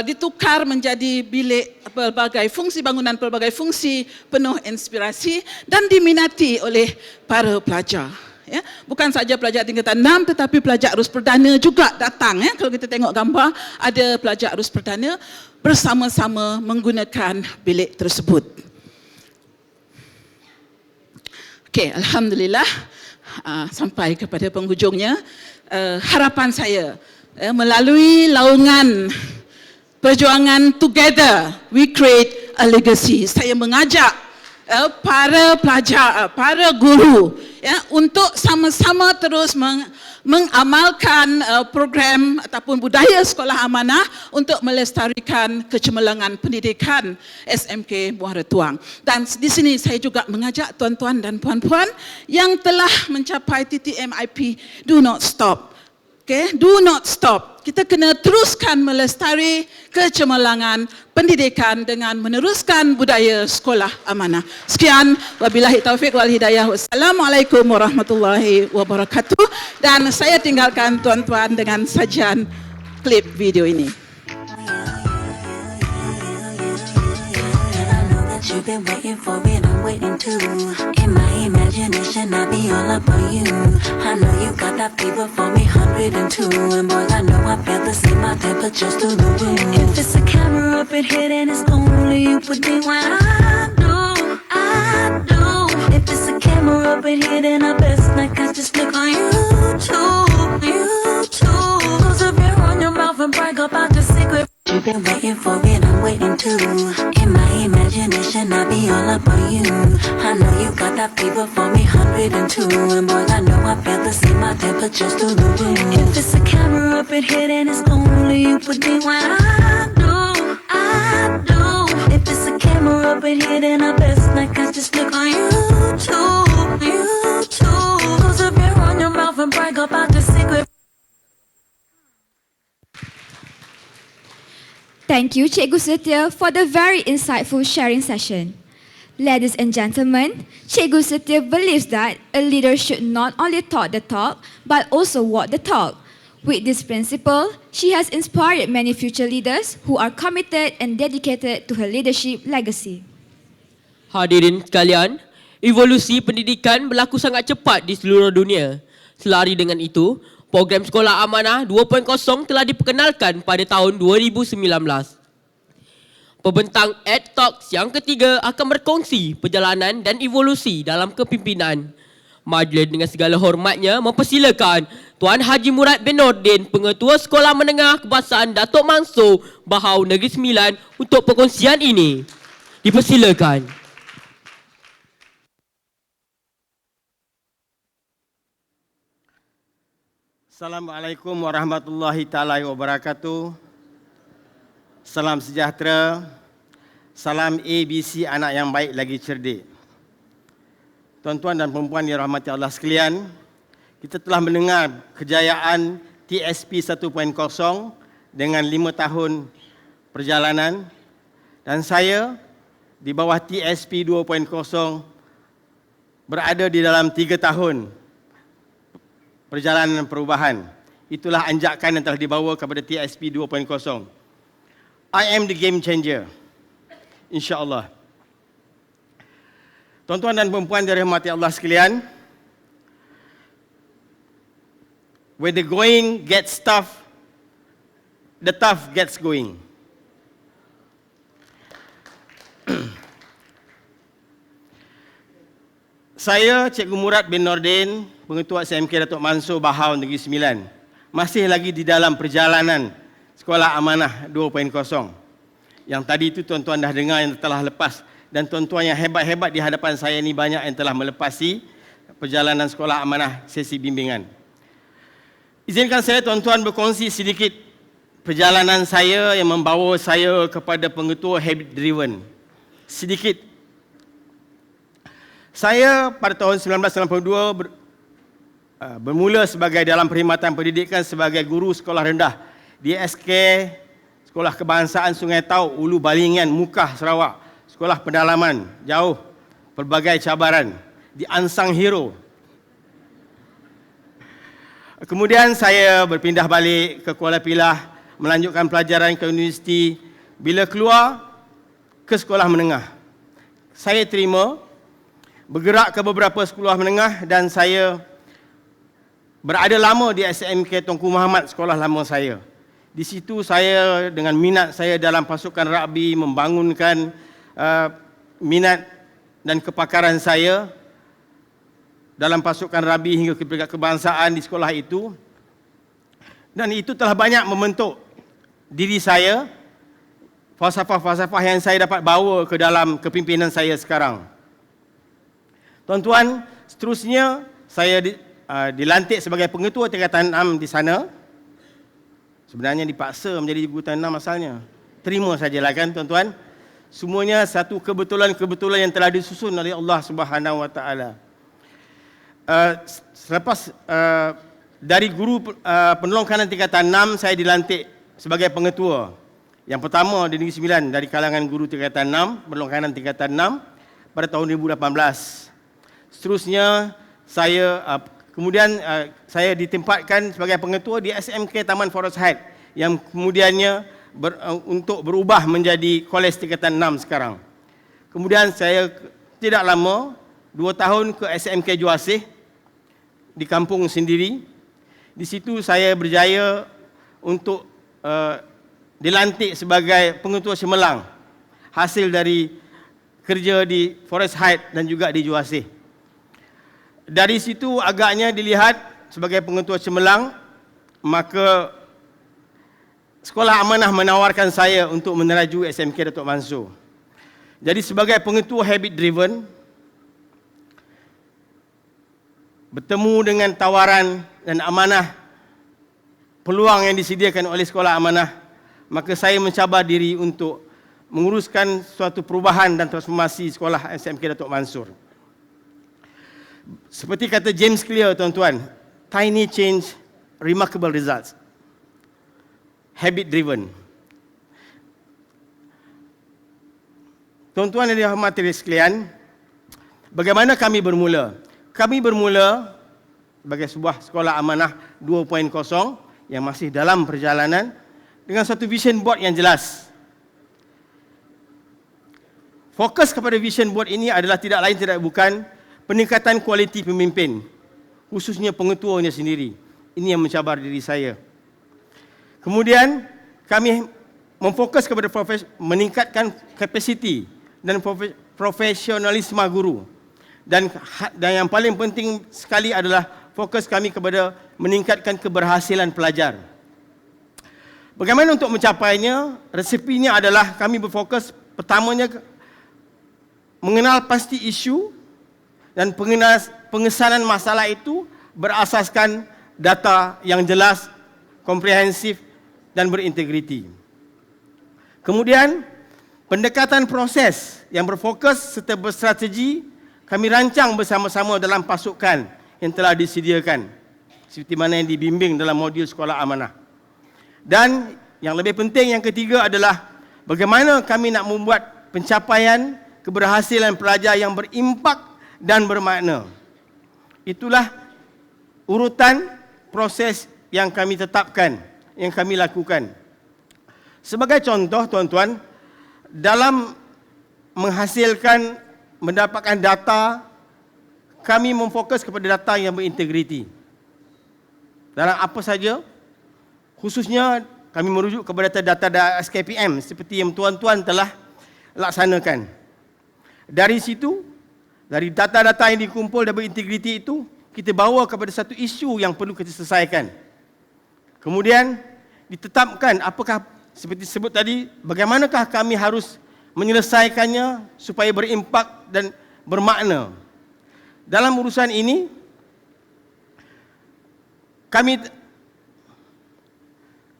ditukar menjadi bilik pelbagai fungsi bangunan, pelbagai fungsi penuh inspirasi dan diminati oleh para pelajar. Ya, bukan saja pelajar tingkatan 6 tetapi pelajar arus perdana juga datang. Ya. Kalau kita tengok gambar, ada pelajar arus perdana bersama-sama menggunakan bilik tersebut. Okey, alhamdulillah sampai kepada penghujungnya. Harapan saya melalui laungan perjuangan Together We Create a Legacy, saya mengajak para pelajar, para guru untuk sama-sama terus mengamalkan program ataupun budaya sekolah amanah untuk melestarikan kecemerlangan pendidikan SMK Muara Tuang. Dan di sini saya juga mengajak tuan-tuan dan puan-puan yang telah mencapai titik MIP, do not stop. Okay, do not stop. Kita kena teruskan melestari kecemerlangan pendidikan dengan meneruskan budaya sekolah amanah. Sekian, wabillahi taufiq wal hidayah. Wassalamualaikum warahmatullahi wabarakatuh. Dan saya tinggalkan tuan-tuan dengan sajian klip video ini. You've been waiting for it, I'm waiting too. In my imagination, I be all up on you. I know you got that fever for me, 102. And boy, I know I feel the same, my temperature's through the roof. If it's a camera up in here, then it's only you with me when I do. If it's a camera up in here, then I best not catch just look on YouTube. Close up your on your mouth and brag about the secret. You've been waiting for it, I'm waiting too. In my imagination, I be all up on you. I know you got that fever for me, 102. And boy, I know I feel the same, my temperature's through the roof. If it's a camera up in here, then it's only you with me when I do. If it's a camera up in here, then I best not catch just look on YouTube. Close up your on your mouth and brag about the secret. Thank you, Cikgu Setia, for the very insightful sharing session. Ladies and gentlemen, Cikgu Setia believes that a leader should not only talk the talk, but also walk the talk. With this principle, she has inspired many future leaders who are committed and dedicated to her leadership legacy. Hadirin sekalian, evolusi pendidikan berlaku sangat cepat di seluruh dunia. Selari dengan itu, program Sekolah Amanah 2.0 telah diperkenalkan pada tahun 2019. Pembentang EdTalks yang ketiga akan berkongsi perjalanan dan evolusi dalam kepimpinan. Majlis dengan segala hormatnya mempersilakan Tuan Haji Murad bin Nordin, Pengetua Sekolah Menengah Kebangsaan Datuk Mansur, Bahau Negeri Sembilan untuk perkongsian ini. Dipersilakan. Assalamualaikum warahmatullahi taala wabarakatuh. Salam sejahtera. Salam ABC anak yang baik lagi cerdik. Tuan-tuan dan puan-puan yang dirahmati Allah sekalian, kita telah mendengar kejayaan TSP 1.0 dengan 5 tahun perjalanan dan saya di bawah TSP 2.0 berada di dalam 3 tahun perjalanan perubahan. Itulah anjakan yang telah dibawa kepada TSP 2.0. I am the game changer. InsyaAllah. Tuan-tuan dan puan-puan dirahmati Allah sekalian, when the going gets tough, the tough gets going. Saya, Cikgu Murad bin Nordin, Pengetua SMK Datuk Mansur, Bahau Negeri Sembilan, masih lagi di dalam perjalanan Sekolah Amanah 2.0. Yang tadi itu tuan-tuan dah dengar yang telah lepas, dan tuan-tuan yang hebat-hebat di hadapan saya ini banyak yang telah melepasi perjalanan Sekolah Amanah sesi bimbingan. Izinkan saya tuan-tuan berkongsi sedikit perjalanan saya yang membawa saya kepada pengetua habit driven. Sedikit. Saya pada tahun 1992 bermula sebagai dalam perkhidmatan pendidikan sebagai guru sekolah rendah di SK Sekolah Kebangsaan Sungai Tau, Ulu Balingan, Mukah, Sarawak. Sekolah pendalaman, jauh, pelbagai cabaran, di unsung hero. Kemudian saya berpindah balik ke Kuala Pilah, melanjutkan pelajaran ke universiti. Bila keluar ke sekolah menengah, saya terima, bergerak ke beberapa sekolah menengah dan saya berada lama di SMK Tunku Muhammad, sekolah lama saya. Di situ saya dengan minat saya dalam pasukan rugby membangunkan minat dan kepakaran saya dalam pasukan rugby hingga ke peringkat kebangsaan di sekolah itu. Dan itu telah banyak membentuk diri saya, falsafah-falsafah yang saya dapat bawa ke dalam kepimpinan saya sekarang. Tuan-tuan, seterusnya saya dilantik sebagai pengetua tingkatan 6 di sana. Sebenarnya dipaksa menjadi guru tingkatan 6 asalnya. Terima sajalah kan tuan-tuan. Semuanya satu kebetulan-kebetulan yang telah disusun oleh Allah Subhanahu Wa Taala. Selepas dari guru penolong kanan tingkatan 6, saya dilantik sebagai pengetua. Yang pertama di Negeri Sembilan dari kalangan guru tingkatan 6, penolong kanan tingkatan 6 pada tahun 2018. Seterusnya kemudian saya ditempatkan sebagai pengetua di SMK Taman Forest Heights yang kemudiannya untuk berubah menjadi kolej tingkatan 6 sekarang. Kemudian saya tidak lama 2 tahun ke SMK Juasih di kampung sendiri. Di situ saya berjaya untuk dilantik sebagai pengetua Cemerlang, hasil dari kerja di Forest Heights dan juga di Juasih. Dari situ agaknya dilihat sebagai pengetua Cemerlang, maka Sekolah Amanah menawarkan saya untuk meneraju SMK Datuk Mansur. Jadi sebagai pengetua habit driven, bertemu dengan tawaran dan amanah peluang yang disediakan oleh Sekolah Amanah, maka saya mencabar diri untuk menguruskan suatu perubahan dan transformasi sekolah SMK Datuk Mansur. Seperti kata James Clear, tuan-tuan, tiny change, remarkable results. Habit driven. Tuan-tuan yang dihormati sekalian, bagaimana kami bermula? Kami bermula sebagai sebuah sekolah amanah 2.0 yang masih dalam perjalanan dengan satu vision board yang jelas. Fokus kepada vision board ini adalah tidak lain tidak bukan peningkatan kualiti pemimpin, khususnya pengetuanya sendiri. Ini yang mencabar diri saya. Kemudian kami memfokus kepada meningkatkan kapasiti dan profesionalisme guru. Dan yang paling penting sekali adalah fokus kami kepada meningkatkan keberhasilan pelajar. Bagaimana untuk mencapainya? Resepinya adalah kami berfokus pertamanya mengenal pasti isu dan pengesanan masalah itu berasaskan data yang jelas, komprehensif dan berintegriti. Kemudian, pendekatan proses yang berfokus serta berstrategi kami rancang bersama-sama dalam pasukan yang telah disediakan, seperti mana yang dibimbing dalam modul Sekolah Amanah. Dan yang lebih penting yang ketiga adalah bagaimana kami nak membuat pencapaian keberhasilan pelajar yang berimpak dan bermakna. Itulah urutan proses yang kami tetapkan, yang kami lakukan. Sebagai contoh, tuan-tuan, dalam mendapatkan data, kami memfokus kepada data yang berintegriti. Dalam apa saja, khususnya kami merujuk kepada data SKPM seperti yang tuan-tuan telah laksanakan. Dari situ, dari data-data yang dikumpul dan berintegriti itu, kita bawa kepada satu isu yang perlu kita selesaikan. Kemudian ditetapkan apakah seperti disebut tadi, bagaimanakah kami harus menyelesaikannya supaya berimpak dan bermakna. Dalam urusan ini, kami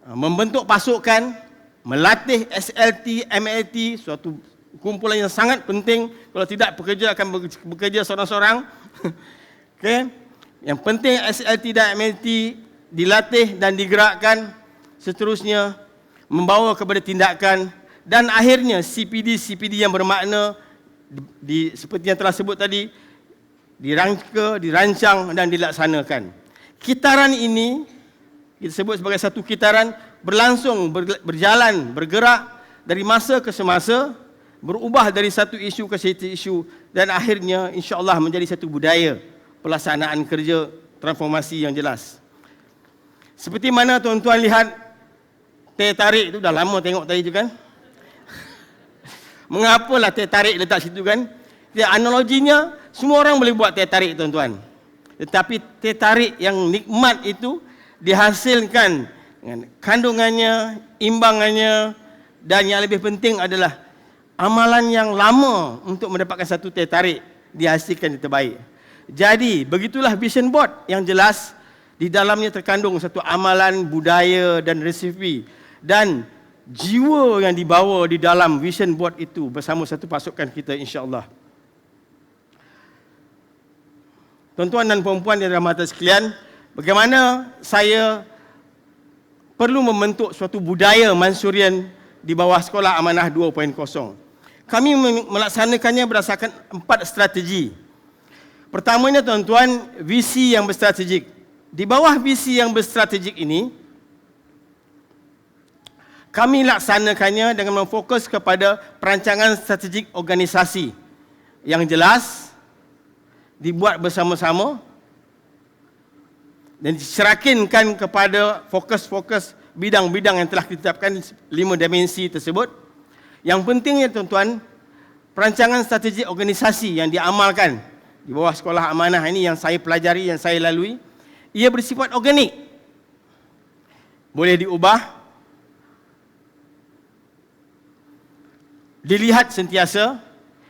membentuk pasukan, melatih SLT, MLT, suatu kumpulan yang sangat penting. Kalau tidak, pekerja akan bekerja seorang-seorang. Okay. Yang penting SLT dan MLT dilatih dan digerakkan, seterusnya membawa kepada tindakan dan akhirnya CPD yang bermakna seperti yang telah sebut tadi dirancang dan dilaksanakan. Kitaran ini kita sebut sebagai satu kitaran berlangsung, berjalan, bergerak dari masa ke semasa, berubah dari satu isu ke satu isu dan akhirnya insya-Allah menjadi satu budaya pelaksanaan kerja transformasi yang jelas. Seperti mana tuan-tuan lihat teh tarik itu, dah lama tengok tadi tu kan. Mengapalah teh tarik letak situ kan? Ya, analoginya semua orang boleh buat teh tarik tuan-tuan. Tetapi teh tarik yang nikmat itu dihasilkan dengan kandungannya, imbangannya, dan yang lebih penting adalah amalan yang lama untuk mendapatkan satu teh tarik dihasilkan yang terbaik. Jadi begitulah vision board yang jelas. Di dalamnya terkandung satu amalan, budaya dan resipi dan jiwa yang dibawa di dalam vision board itu bersama satu pasukan kita, insya-Allah. Tuan-tuan dan puan-puan yang dirahmati sekalian, bagaimana saya perlu membentuk suatu budaya Mansurian di bawah Sekolah Amanah 2.0. Kami melaksanakannya berdasarkan 4 strategi. Pertamanya tuan-tuan, visi yang berstrategik. Di bawah visi yang berstrategik ini, kami laksanakannya dengan memfokus kepada perancangan strategik organisasi yang jelas, dibuat bersama-sama dan diserakinkan kepada fokus-fokus bidang-bidang yang telah ditetapkan 5 dimensi tersebut. Yang pentingnya tuan-tuan, perancangan strategik organisasi yang diamalkan di bawah Sekolah Amanah ini yang saya pelajari, yang saya lalui, ia bersifat organik. Boleh diubah, dilihat sentiasa,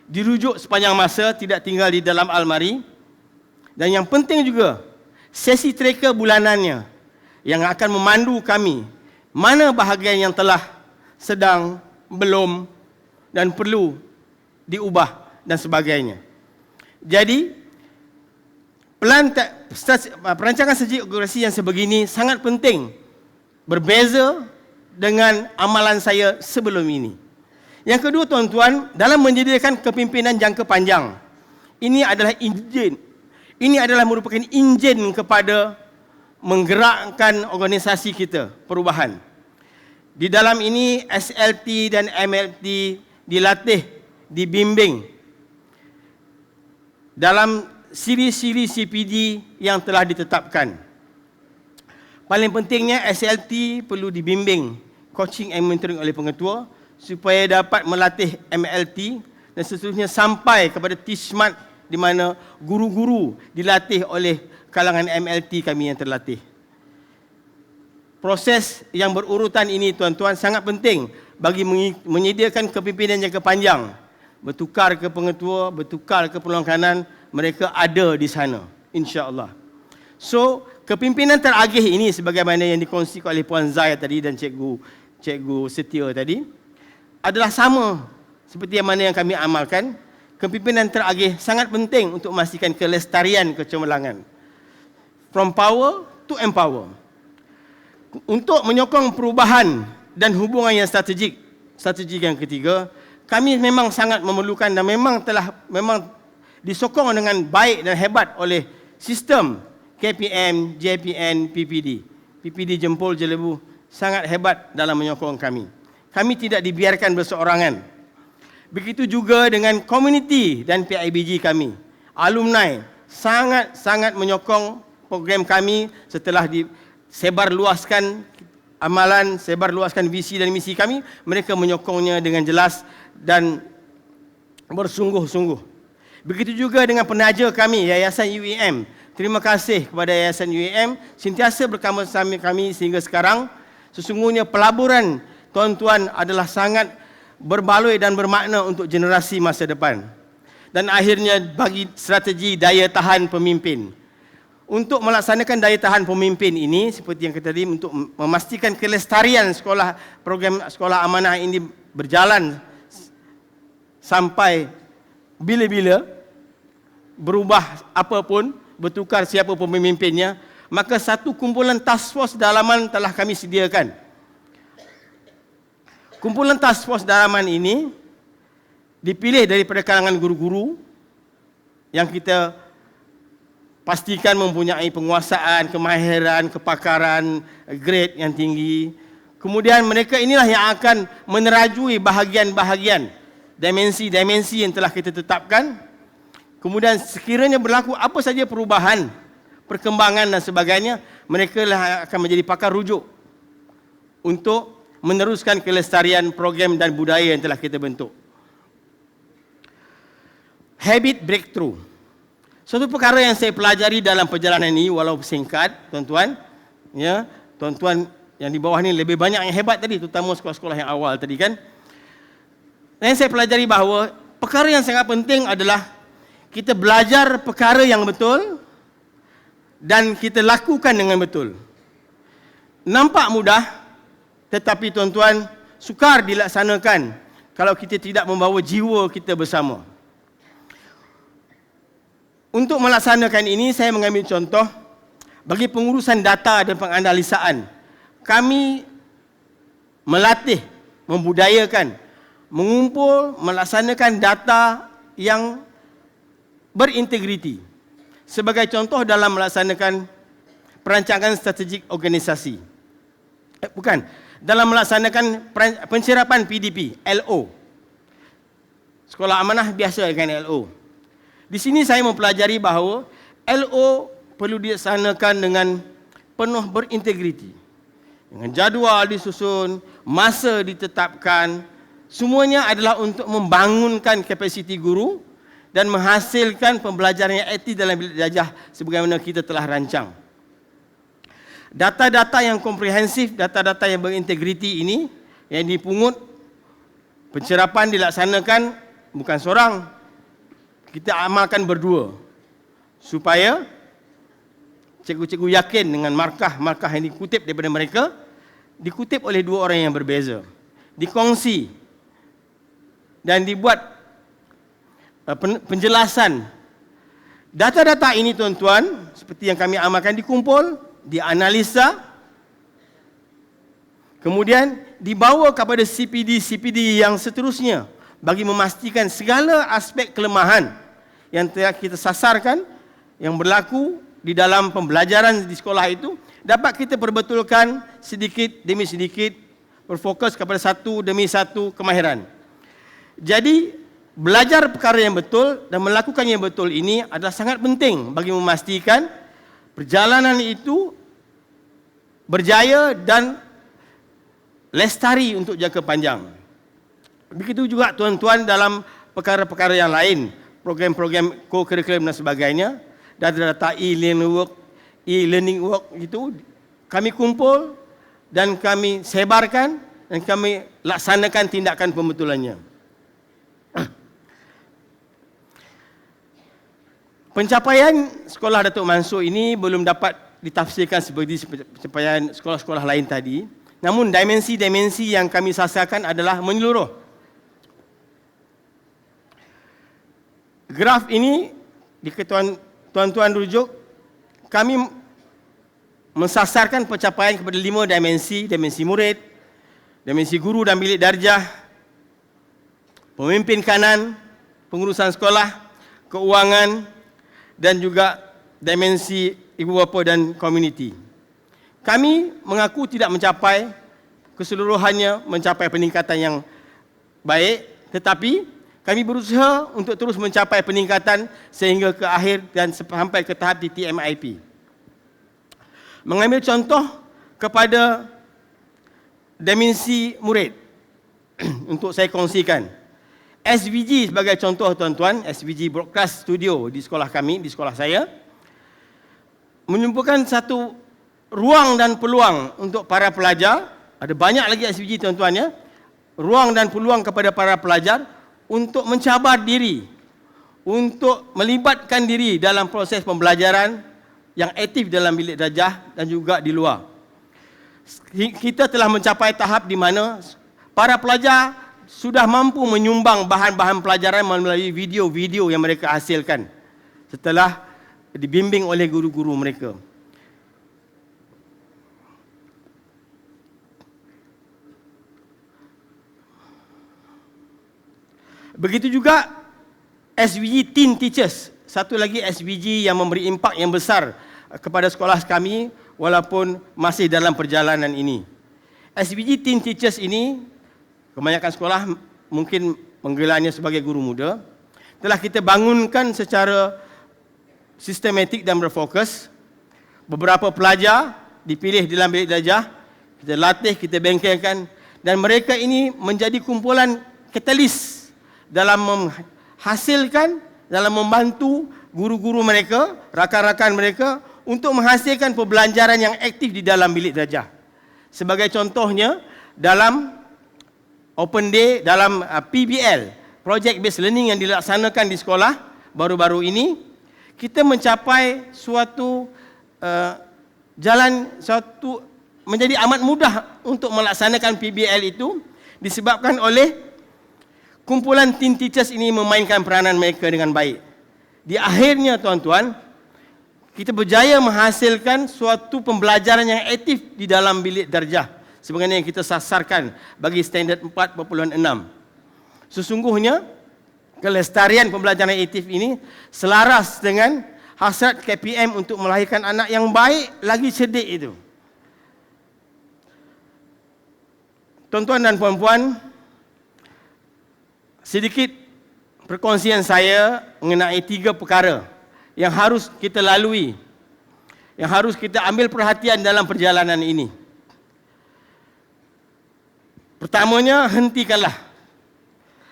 dirujuk sepanjang masa, tidak tinggal di dalam almari. Dan yang penting juga, sesi tracker bulanannya yang akan memandu kami mana bahagian yang telah, sedang, belum dan perlu diubah dan sebagainya. Jadi perancangan strategik organisasi yang sebegini sangat penting, berbeza dengan amalan saya sebelum ini. Yang kedua tuan-tuan, dalam menyediakan kepimpinan jangka panjang, ini adalah enjin. Ini adalah merupakan enjin kepada menggerakkan organisasi kita, perubahan. Di dalam ini SLT dan MLT dilatih, dibimbing dalam siri-siri CPD yang telah ditetapkan. Paling pentingnya SLT perlu dibimbing, coaching and mentoring oleh pengetua supaya dapat melatih MLT dan seterusnya sampai kepada T-Smart di mana guru-guru dilatih oleh kalangan MLT kami yang terlatih. Proses yang berurutan ini tuan-tuan sangat penting bagi menyediakan kepimpinan jangka panjang. Bertukar ke pengetua, bertukar ke peluang kanan, mereka ada di sana, insya-Allah. So, kepimpinan teragih ini sebagaimana yang dikongsikan oleh Puan Zai tadi dan Cikgu Setia tadi adalah sama seperti yang mana yang kami amalkan. Kepimpinan teragih sangat penting untuk memastikan kelestarian kecemerlangan. From power to empower. Untuk menyokong perubahan dan hubungan yang strategik, strategi yang ketiga, kami memang sangat memerlukan dan memang disokong dengan baik dan hebat oleh sistem KPM, JPN, PPD. PPD Jempol Jelebu sangat hebat dalam menyokong kami. Kami tidak dibiarkan berseorangan. Begitu juga dengan komuniti dan PIBG kami. Alumni sangat menyokong program kami setelah disebarluaskan amalan, sebarluaskan visi dan misi kami. Mereka menyokongnya dengan jelas dan bersungguh-sungguh. Begitu juga dengan penaja kami, Yayasan UEM. Terima kasih kepada Yayasan UEM sentiasa bersama kami sehingga sekarang. Sesungguhnya pelaburan tuan-tuan adalah sangat berbaloi dan bermakna untuk generasi masa depan. Dan akhirnya bagi strategi daya tahan pemimpin. Untuk melaksanakan daya tahan pemimpin ini, seperti yang kita tadi, untuk memastikan kelestarian program sekolah amanah ini berjalan sampai bila-bila, berubah apapun, bertukar siapa pemimpinnya, maka satu kumpulan task force dalaman telah kami sediakan. Kumpulan task force dalaman ini dipilih daripada kalangan guru-guru yang kita pastikan mempunyai penguasaan, kemahiran, kepakaran, grade yang tinggi. Kemudian mereka inilah yang akan menerajui bahagian-bahagian, dimensi-dimensi yang telah kita tetapkan. Kemudian sekiranya berlaku apa saja perubahan perkembangan dan sebagainya, mereka lah akan menjadi pakar rujuk untuk meneruskan kelestarian program dan budaya yang telah kita bentuk. Habit breakthrough. Suatu perkara yang saya pelajari dalam perjalanan ini, walau singkat, tuan-tuan, ya, tuan-tuan yang di bawah ni lebih banyak yang hebat tadi, terutama sekolah-sekolah yang awal tadi kan. Dan saya pelajari bahawa perkara yang sangat penting adalah kita belajar perkara yang betul dan kita lakukan dengan betul. Nampak mudah, tetapi tuan-tuan, sukar dilaksanakan kalau kita tidak membawa jiwa kita bersama. Untuk melaksanakan ini, saya mengambil contoh bagi pengurusan data dan penganalisaan. Kami melatih, membudayakan, mengumpul, melaksanakan data yang berintegriti. Sebagai contoh dalam melaksanakan perancangan strategik organisasi. Dalam melaksanakan pencerapan PDP, LO. Sekolah amanah biasa dengan LO. Di sini saya mempelajari bahawa LO perlu dilaksanakan dengan penuh berintegriti. Dengan jadual disusun, masa ditetapkan, semuanya adalah untuk membangunkan kapasiti guru dan menghasilkan pembelajaran yang aktif dalam bilik darjah sebagaimana kita telah rancang. Data-data yang komprehensif, data-data yang berintegriti ini yang dipungut, pencerapan dilaksanakan bukan seorang, kita amalkan berdua supaya cikgu-cikgu yakin dengan markah-markah yang dikutip daripada mereka dikutip oleh dua orang yang berbeza, dikongsi dan dibuat penjelasan. Data-data ini tuan-tuan seperti yang kami amalkan dikumpul, dianalisa, kemudian dibawa kepada CPD yang seterusnya bagi memastikan segala aspek kelemahan yang telah kita sasarkan yang berlaku di dalam pembelajaran di sekolah itu dapat kita perbetulkan sedikit demi sedikit, berfokus kepada satu demi satu kemahiran. Jadi belajar perkara yang betul dan melakukan yang betul ini adalah sangat penting bagi memastikan perjalanan itu berjaya dan lestari untuk jangka panjang. Begitu juga tuan-tuan dalam perkara-perkara yang lain, program-program co-curriculum dan sebagainya, data-data e-learning work itu kami kumpul dan kami sebarkan dan kami laksanakan tindakan pembetulannya. Pencapaian sekolah Datuk Mansur ini belum dapat ditafsirkan seperti pencapaian sekolah-sekolah lain tadi. Namun dimensi-dimensi yang kami sasarkan adalah menyeluruh. Graf ini, tuan-tuan rujuk, kami mensasarkan pencapaian kepada 5 dimensi, dimensi murid, dimensi guru dan bilik darjah, pemimpin kanan, pengurusan sekolah, keuangan, dan juga dimensi ibu bapa dan komuniti. Kami mengaku tidak mencapai keseluruhannya mencapai peningkatan yang baik, tetapi kami berusaha untuk terus mencapai peningkatan sehingga ke akhir dan sampai ke tahap di TMIP. Mengambil contoh kepada dimensi murid untuk saya kongsikan. SVG sebagai contoh tuan-tuan, SVG Broadcast Studio di sekolah kami, di sekolah saya, menyumbangkan satu ruang dan peluang untuk para pelajar. Ada banyak lagi SVG tuan-tuan ya. Ruang dan peluang kepada para pelajar untuk mencabar diri, untuk melibatkan diri dalam proses pembelajaran yang aktif dalam bilik darjah dan juga di luar. Kita telah mencapai tahap di mana para pelajar sudah mampu menyumbang bahan-bahan pelajaran melalui video-video yang mereka hasilkan setelah dibimbing oleh guru-guru mereka. Begitu juga SVG Teen Teachers, satu lagi SVG yang memberi impak yang besar kepada sekolah kami walaupun masih dalam perjalanan ini. SVG Teen Teachers ini, kebanyakan sekolah mungkin menggelarnya sebagai guru muda, telah kita bangunkan secara sistematik dan berfokus beberapa pelajar dipilih dalam bilik darjah, kita latih, kita bengkelkan, dan mereka ini menjadi kumpulan katalis dalam menghasilkan, dalam membantu guru-guru mereka, rakan-rakan mereka untuk menghasilkan pembelajaran yang aktif di dalam bilik darjah. Sebagai contohnya, dalam Open Day, dalam PBL, Project Based Learning yang dilaksanakan di sekolah baru-baru ini, kita mencapai suatu menjadi amat mudah untuk melaksanakan PBL itu disebabkan oleh kumpulan teen teachers ini memainkan peranan mereka dengan baik. Di akhirnya tuan-tuan, kita berjaya menghasilkan suatu pembelajaran yang aktif di dalam bilik darjah sebagaimana yang kita sasarkan bagi standard 4.6. Sesungguhnya kelestarian pembelajaran aktif ini selaras dengan hasrat KPM untuk melahirkan anak yang baik lagi cerdik itu. Tuan-tuan dan puan-puan, sedikit perkongsian saya mengenai 3 perkara yang harus kita lalui, yang harus kita ambil perhatian dalam perjalanan ini. Pertamanya, hentikanlah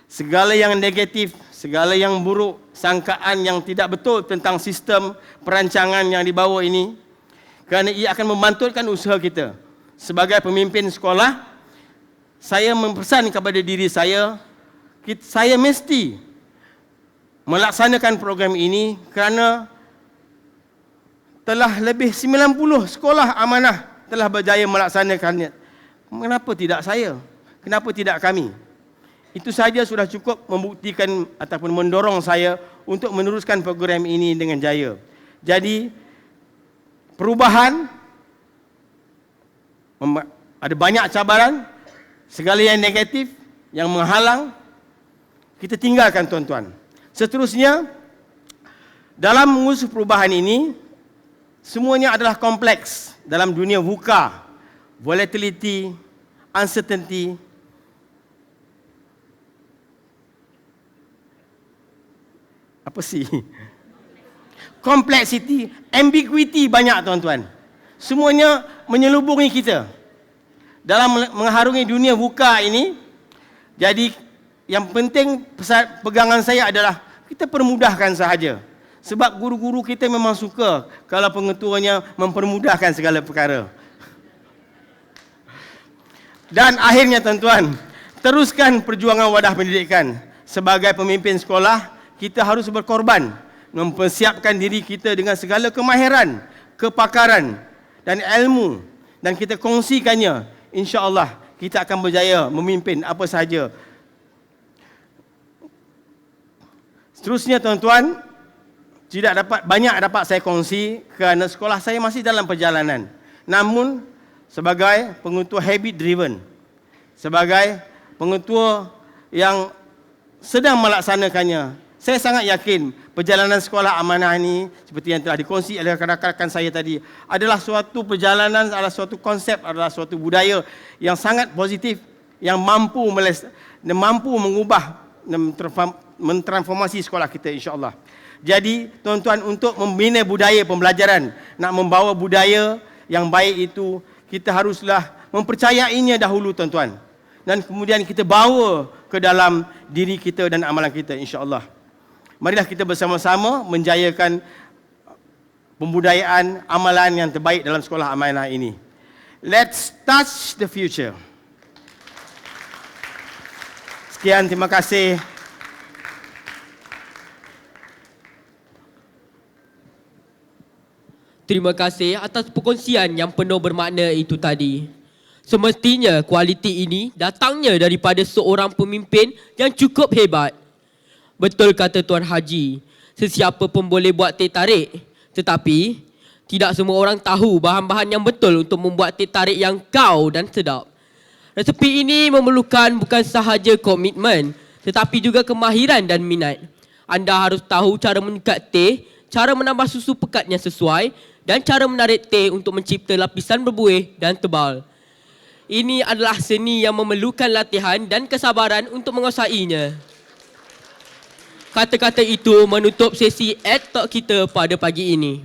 segala yang negatif, segala yang buruk, sangkaan yang tidak betul tentang sistem perancangan yang dibawa ini, kerana ia akan membantulkan usaha kita. Sebagai pemimpin sekolah, saya mempesan kepada diri saya mesti melaksanakan program ini kerana telah lebih 90 sekolah amanah telah berjaya melaksanakannya. Kenapa tidak saya? Kenapa tidak kami? Itu saja sudah cukup membuktikan ataupun mendorong saya untuk meneruskan program ini dengan jaya. Jadi, perubahan, ada banyak cabaran, segala yang negatif, yang menghalang, kita tinggalkan tuan-tuan. Seterusnya, dalam mengurus perubahan ini, semuanya adalah kompleks dalam dunia VUCA, volatility, uncertainty, complexity, ambiguity banyak tuan-tuan. Semuanya menyelubungi kita dalam mengharungi dunia VUCA ini. Jadi yang penting pegangan saya adalah kita permudahkan sahaja. Sebab guru-guru kita memang suka kalau pengetuanya mempermudahkan segala perkara. Dan akhirnya tuan-tuan, teruskan perjuangan wadah pendidikan. Sebagai pemimpin sekolah, kita harus berkorban, mempersiapkan diri kita dengan segala kemahiran, kepakaran dan ilmu, dan kita kongsikannya. InsyaAllah kita akan berjaya memimpin apa sahaja. Seterusnya tuan-tuan, tidak banyak dapat saya kongsi kerana sekolah saya masih dalam perjalanan. Namun sebagai pengetua habit driven, sebagai pengetua yang sedang melaksanakannya, saya sangat yakin perjalanan sekolah amanah ini seperti yang telah dikongsi oleh rakan-rakan saya tadi adalah suatu perjalanan, adalah suatu konsep, adalah suatu budaya yang sangat positif, yang mampu mengubah dan mentransformasi sekolah kita insya-Allah. Jadi tuan-tuan, untuk membina budaya pembelajaran, nak membawa budaya yang baik itu, kita haruslah mempercayainya dahulu tuan-tuan, dan kemudian kita bawa ke dalam diri kita dan amalan kita insya-Allah. Marilah kita bersama-sama menjayakan pembudayaan amalan yang terbaik dalam sekolah amanah ini. Let's touch the future. Sekian, terima kasih. Terima kasih atas perkongsian yang penuh bermakna itu tadi. Semestinya kualiti ini datangnya daripada seorang pemimpin yang cukup hebat. Betul kata Tuan Haji, sesiapa pun boleh buat teh tarik. Tetapi, tidak semua orang tahu bahan-bahan yang betul untuk membuat teh tarik yang kau dan sedap. Resepi ini memerlukan bukan sahaja komitmen, tetapi juga kemahiran dan minat. Anda harus tahu cara mengikat teh, cara menambah susu pekatnya sesuai, dan cara menarik teh untuk mencipta lapisan berbuih dan tebal. Ini adalah seni yang memerlukan latihan dan kesabaran untuk menguasainya. Kata-kata itu menutup sesi EdTalk kita pada pagi ini.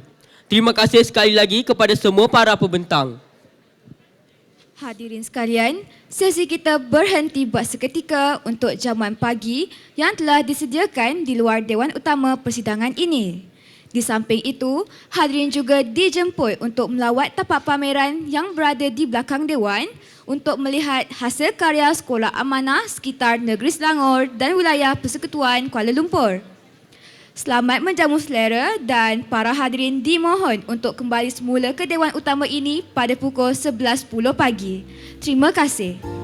Terima kasih sekali lagi kepada semua para pembentang. Hadirin sekalian, sesi kita berhenti buat seketika untuk jamuan pagi yang telah disediakan di luar Dewan Utama Persidangan ini. Di samping itu, hadirin juga dijemput untuk melawat tapak pameran yang berada di belakang Dewan untuk melihat hasil karya Sekolah Amanah sekitar Negeri Selangor dan wilayah Persekutuan Kuala Lumpur. Selamat menjamu selera dan para hadirin dimohon untuk kembali semula ke Dewan Utama ini pada pukul 11.10 pagi. Terima kasih.